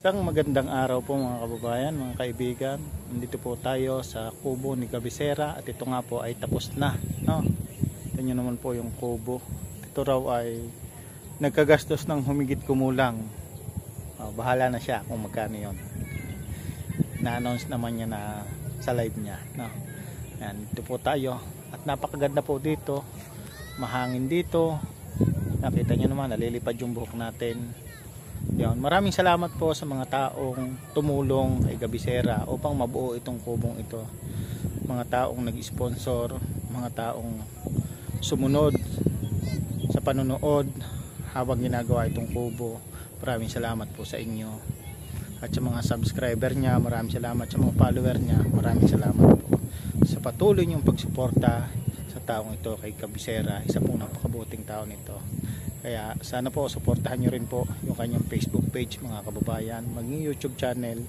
Isang magandang araw po mga kababayan, mga kaibigan. Nandito po tayo sa kubo ni Cabecera at ito nga po ay tapos na, no? Ito nyo naman po yung kubo. Ito raw ay nagkagastos ng humigit kumulang. Bahala na siya kung magkano yun. Na-announce naman niya na sa live niya, no? Yan, dito po tayo at napakaganda po dito. Mahangin dito. Nakita nyo naman, nalilipad yung buhok natin. Yan. Maraming salamat po sa mga taong tumulong kay Cabecera upang mabuo itong kubong ito. Mga taong nag-sponsor, mga taong sumunod sa panunood habang ginagawa itong kubo. Maraming salamat po sa inyo. At sa mga subscriber niya, maraming salamat. Sa mga follower niya, maraming salamat po sa patuloy niyong pagsuporta sa taong ito kay Cabecera. Isa pong napakabuting tao nito. Kaya sana po suportahan nyo rin po yung kanyang Facebook page mga kababayan, maging YouTube channel.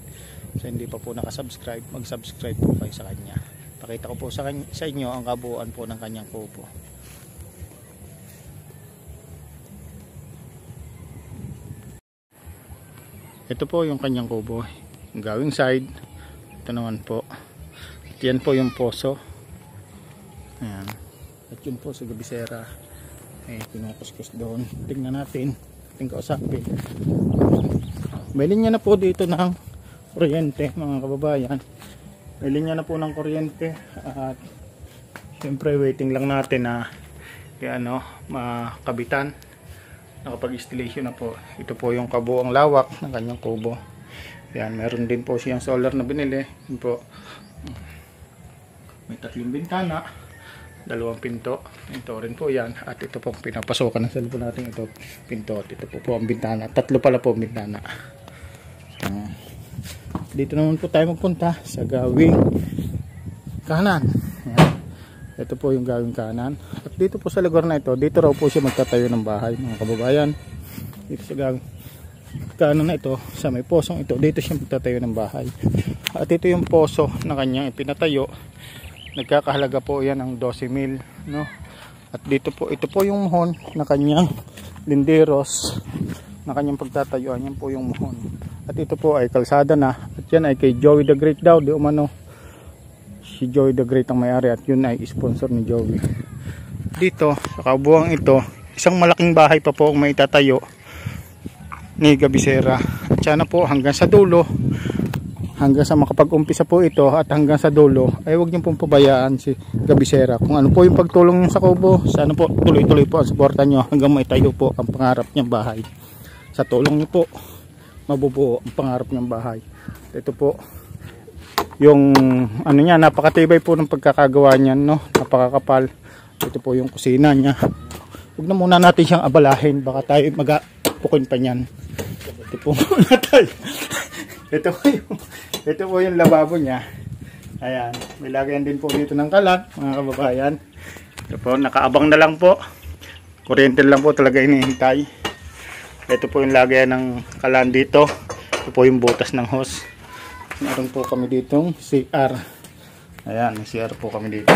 So hindi pa po nakasubscribe, mag-subscribe po kayo sa kanya. Pakita ko po sa inyo ang kabuuan po ng kanyang kubo. Ito po yung kanyang kubo, yung gawing side. Ito naman po. At yan po yung poso. Ayan. At yun po sa Cabecera. Kinukuskus doon. Tingnan natin, ating kausapin. May linya na po dito ng kuryente mga kababayan. May linya na po ng kuryente. At syempre waiting lang natin na makabitan. Nakapag-installation na po. Ito po yung kabuang lawak ng kanyang kubo. Yan, meron din po siyang solar na binili. Yan po. May 3 bintana, 2 pinto. Ito rin po yan. At ito pong pinapasokan ng cellphone natin. Ito pinto. At ito po ang bintana. 3 pala po ang bintana. Dito naman po tayo magpunta sa gawing kanan. Ayan. Ito po yung gawing kanan. At dito po sa lugar na ito, dito raw po siya magtatayo ng bahay mga kababayan. Dito sa gawing kanan na ito, sa may posong ito, dito siya magtatayo ng bahay. At ito yung poso na kanyang ipinatayo. Nagkakahalaga po yan ng 12,000, no? At dito po, ito po yung muhon na kanyang linderos na kanyang pagtatayuan. Yan po yung muhon. At ito po ay kalsada na. At yan ay kay Joey the Great daw. Di umano, si Joey the Great ang may-ari. At yun ay sponsor ni Joey. Dito, sa kabuuan ito, isang malaking bahay pa po ang may tatayo ni Cabecera. At sana po hanggang sa dulo, hanggang sa makapag-umpisa po ito at hanggang sa dulo ay huwag niyo pong pabayaan si Cabecera. Kung ano po yung pagtulong sa kubo, sana po tuloy-tuloy po ang suporta niyo hanggang maitayo po ang pangarap niyang bahay. Sa tulong niyo po, mabubuo ang pangarap niyang bahay. Ito po yung niya, napakatibay po ng pagkakagawa niyan, no? Napakakapal. Ito po yung kusina niya. Huwag na muna natin siyang abalahin, baka tayo magapukin pa niyan. Ito po muna tayo. Ito po yung lababo niya. Ayan, may lagayan din po dito ng kalan mga kababayan. Ito po, nakaabang na lang po. Kuryente lang po talaga hinihintay. Ito po yung lagayan ng kalan dito. Ito po yung butas ng hose. Meron po kami ditong CR. Ayan, may CR po kami dito.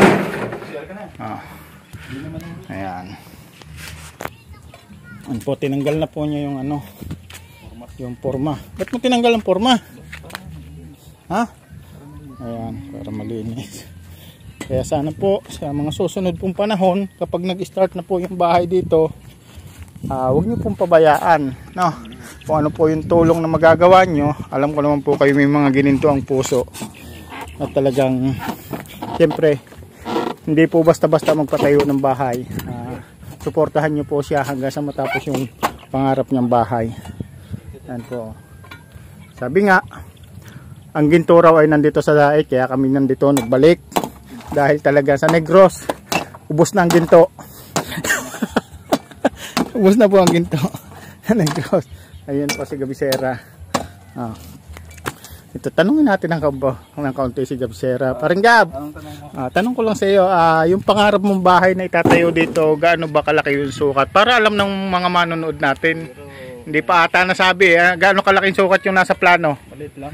Ayan. Ano po, tinanggal na po niya yung yung forma. Ba't mo tinanggal ang forma? Ha? Ayan, para malinis. Kaya sana po sa mga susunod pong panahon, kapag nag-start na po yung bahay dito, huwag niyo pong pabayaan, no? Kung ano po yung tulong na magagawa nyo. Alam ko naman po kayo may mga gininto ang puso. At talagang siyempre hindi po basta-basta magpatayo ng bahay. Suportahan nyo po siya hanggang sa matapos yung pangarap niyang bahay. Yan po. Sabi nga, ang ginto raw ay nandito sa daig, kaya kami nandito nagbalik. Dahil talaga sa Negros, ubos na ang ginto. Ubos na po ang ginto. Negros. Ayun po si Cabecera. Ito, tanungin natin ng kaunti si Cabecera. Parang Gab, tanong ko lang sa iyo, yung pangarap mong bahay na itatayo dito, gaano ba kalaki yung sukat? Para alam ng mga manonood natin. Hindi pa ata nasabi, gaano kalaking sukat yung nasa plano? Maliit lang.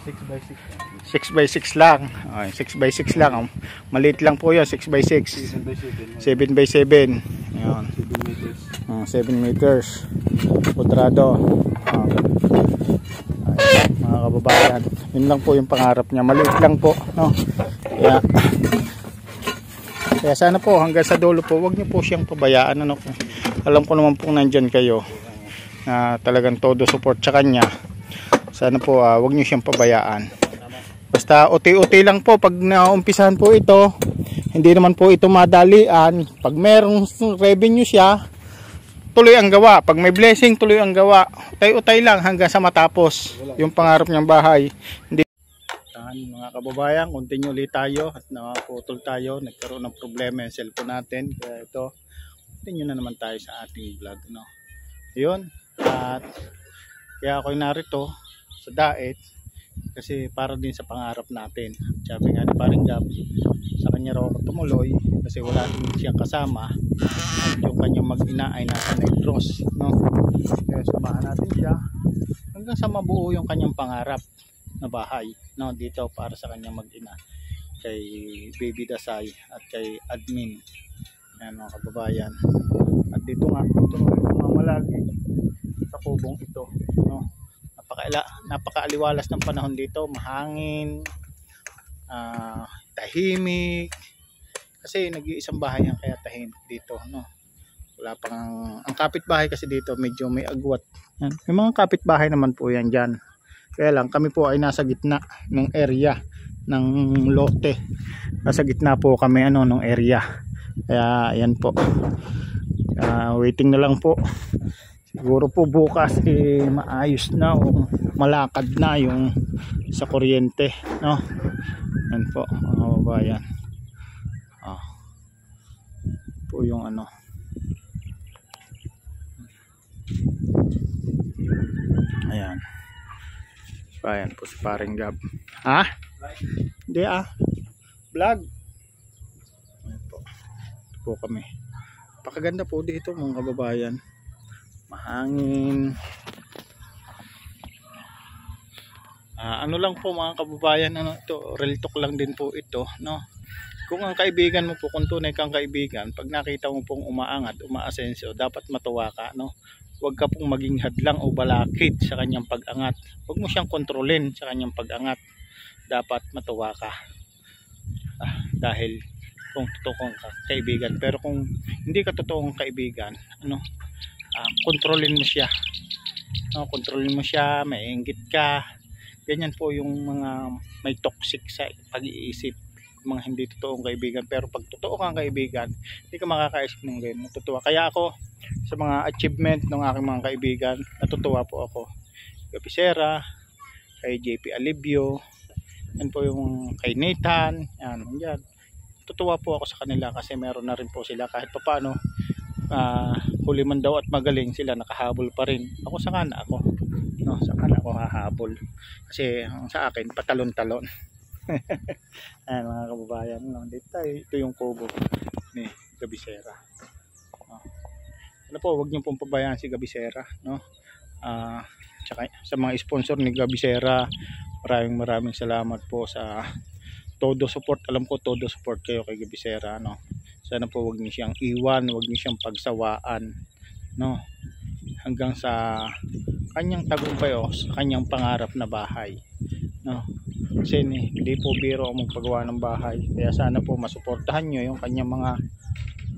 6x6. 6x6 lang. 6x6 lang. Maliit lang po yun, 6x6. 7x7. Ayan. 7 meters. 7 meters. Kuadrado. kababayan. Yun lang po yung pangarap niya, maliit lang po, no? Kaya sana po hanggang sa dulo po, wag niyo po siyang pabayaan, ano? Alam ko naman po nandyan kayo na talagang todo support sa kanya. Sana po wag niyo siyang pabayaan. Basta uti-uti lang po pag naumpisahan po ito. Hindi naman po ito madalian. Pag merong revenue siya, tuloy ang gawa. Pag may blessing, tuloy ang gawa. Utay-utay lang hanggang sa matapos yung pangarap niyang bahay. Hindi mga kababayan, continue ulit tayo at nakaputol tayo. Nagkaroon ng problema yung cellphone natin. Kaya ito, continue na naman tayo sa ating vlog, no? Ayun. At kaya ako narito sa Daet kasi para din sa pangarap natin. Sabi nga ni Paring Gab, sa kanya raw ako tumuloy kasi wala din siyang kasama at yung kanyang mag-ina ay nasa Negros, no? Kaya samahan natin siya hanggang sa mabuo yung kanyang pangarap na bahay, no, dito para sa kanyang mag-ina, kay Baby Dasay at kay Admin. Ayan mga kababayan. At dito nga, ito mamalagi sa kubong ito, no? Napakaaliwalas ng panahon dito, mahangin, tahimik, kasi nag-iisang bahay ang kaya tahimik dito, no? Wala pang, ang kapitbahay kasi dito medyo may agwat. Yan. May mga kapitbahay naman po yan dyan. Kaya lang kami po ay nasa gitna ng area ng lote. Nasa gitna po kami ng area. Kaya ayan po. Waiting na lang po. Siguro po bukas maayos na o malakad na yung sa kuryente, no? Yan po mga kababayan. Po yung ayan. Ayan po si Paring Gab. Ha? Hindi vlog. Ayan po. Ito po kami. Pakaganda po dito mga kababayan. Mahangin. Ano lang po mga kababayan, ito, real talk lang din po ito, no? Kung ang kaibigan mo po, kung tunay kang kaibigan, pag nakita mo pong umaangat, umaasenso, dapat matuwa ka, no? Huwag ka pong maging hadlang o balakid sa kanyang pag-angat. Huwag mo siyang kontrolin sa kanyang pag-angat. Dapat matuwa ka. Dahil kung totoo kang kaibigan. Pero kung hindi ka totoong kaibigan, kontrolin mo siya. Kontrolin mo siya, may inggit ka. Ganyan po yung mga may toxic sa pag-iisip, mga hindi totoong kaibigan. Pero pag totoo kang kaibigan, hindi ka makakaisip ng ganyan, natutuwa. Kaya ako sa mga achievement ng aking mga kaibigan, natutuwa po ako. Kay Pisera, kay JP Alibio, yan po yung kay Nathan, yan. Tutuwa po ako sa kanila kasi meron na rin po sila kahit papaano. Huli man daw at magaling sila, nakahabol pa rin. Ako saka na ako, no, saka na ako hahabol kasi sa akin patalon-talon. Ayan mga kababayan, no? Ito yung kubo ni Gabisera. Huwag niyo pong pabayaan si Gabisera, no? Tsaka sa mga sponsor ni Gabisera, maraming salamat po sa todo support. Alam ko todo support kayo kay Gabisera, no? Sana po huwag niyo siyang iwan, huwag niyo siyang pagsawaan, no? Hanggang sa kanyang tagumpay o sa kanyang pangarap na bahay, no? Kasi hindi po biro ang magpagawa ng bahay. Kaya sana po masuportahan nyo yung kanyang mga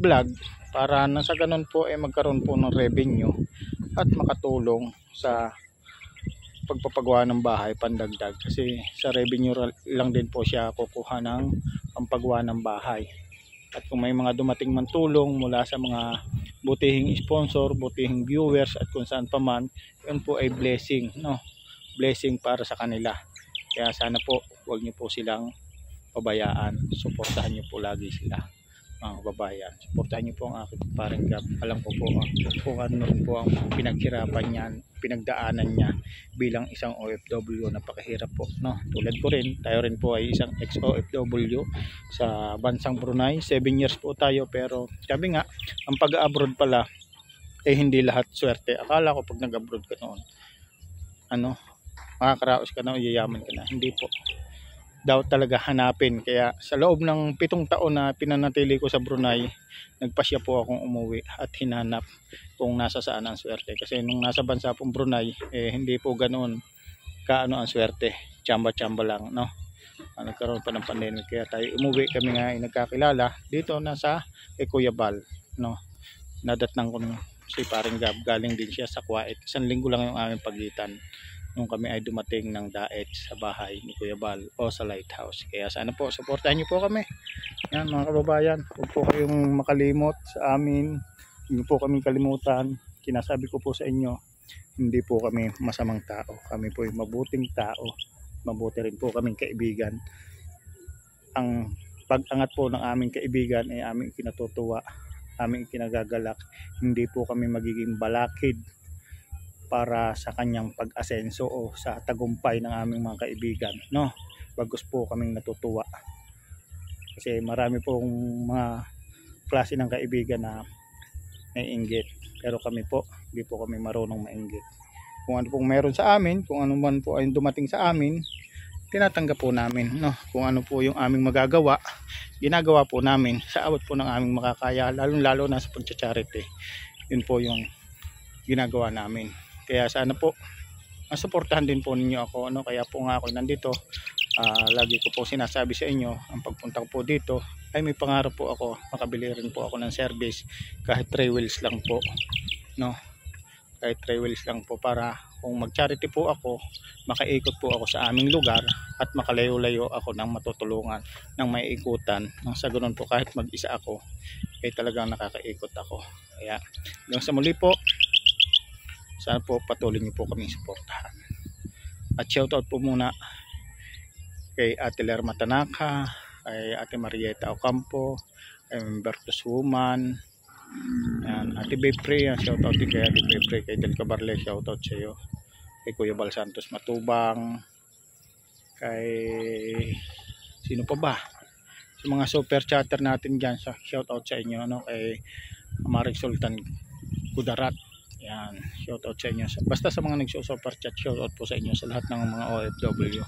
vlog para nang sa ganun po magkaroon po ng revenue at makatulong sa pagpapagawa ng bahay, pandagdag. Kasi sa revenue lang din po siya kukuha ng pampagawa ng bahay. At kung may mga dumating man tulong mula sa mga butihing sponsor, butihing viewers at kung saan pa man, yun po ay blessing, no? Blessing para sa kanila. Kaya sana po huwag niyo po silang pabayaan. Suportahan niyo po lagi sila, mga kababayan. Suportahan niyo po ang aking Paring Gab. Alam ko po kung ano rin po ang pinaghirapan niya, pinagdaanan niya bilang isang OFW. Napakahirap po, no? Tulad ko rin, tayo rin po ay isang ex-OFW sa bansang Brunei. 7 years po tayo, pero sabi nga, ang pag-abroad pala hindi lahat swerte. Akala ko pag nag-abroad ka noon, makakaraos ka na o yayaman ka na. Hindi po. Daw talaga hanapin. Kaya sa loob ng 7 taon na pinanatili ko sa Brunei, nagpasya po akong umuwi at hinanap kung nasa saan ang swerte. Kasi nung nasa bansa pong Brunei, hindi po ganoon kaano ang swerte, tsamba-tsamba lang, no? Nagkaroon pa ng pandemic, kaya tayo umuwi kami nga ay nagkakilala dito na sa Kuya Bal, no? Nadatnang ko si Paring Gab, galing din siya sa Kuwait. 1 linggo lang yung aming pagitan nung kami ay dumating ng daet sa bahay ni Kuya Bal o sa lighthouse. Kaya sana po suportahan niyo po kami. Yan mga kababayan, huwag po kayong makalimot sa amin, hindi po kami kalimutan. Kinasabi ko po sa inyo, hindi po kami masamang tao, kami po ay mabuting tao, mabuti rin po kaming kaibigan. Ang pag-angat po ng aming kaibigan ay aming kinatutuwa, aming kinagagalak. Hindi po kami magiging balakid para sa kanyang pag-asenso o sa tagumpay ng aming mga kaibigan, no? Bagos po kaming natutuwa kasi marami pong mga klase ng kaibigan na naiinggit, pero kami po hindi po kami marunong mainggit. Kung ano pong meron sa amin, kung ano man po ay dumating sa amin, tinatanggap po namin, no? Kung ano po yung aming magagawa, ginagawa po namin sa abot po ng aming makakaya, lalo na sa pagcha-charity. Yun po yung ginagawa namin. Kaya sana po masuportahan din po ninyo ako, no? Kaya po nga ako nandito. Lagi ko po sinasabi sa inyo, ang pagpunta ko po dito ay may pangarap po ako, makabili rin po ako ng service kahit 3 wheels lang po, no? Kahit 3 wheels lang po, para kung mag-charity po ako, makaikot po ako sa aming lugar at makalayo-layo ako ng matutulungan, ng may ikutan. Sa ganun po, kahit mag-isa ako, ay talagang nakakaikot ako. Kaya hanggang sa muli po, sana po patuloy niyo po kaming suportahan. At shoutout po muna kay Ate Lerma Tanaka, kay Ate Marieta Ocampo, kay Humberto's Woman, yan, Ate Bepre, shoutout din kay Ate Bepre, kay Del Cabarle, shoutout sa iyo, kay Kuya Bal Santos Matubang, kay sino pa ba, sa mga super chatter natin dyan, shoutout sa inyo, ano, kay Marik Sultan Kudarat. Yan, shoutout sa inyo. Basta sa mga nagso-super chat, shoutout po sa inyo, sa lahat ng mga OFW.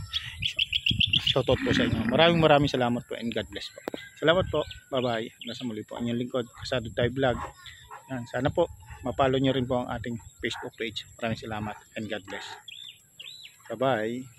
Shoutout po sa inyo. Maraming salamat po and God bless po. Salamat po. Bye-bye. Nasa muli po ang inyong lingkod, Kasado Tayo Vlog. Yan, sana po mapalo nyo rin po ang ating Facebook page. Maraming salamat and God bless. Bye-bye.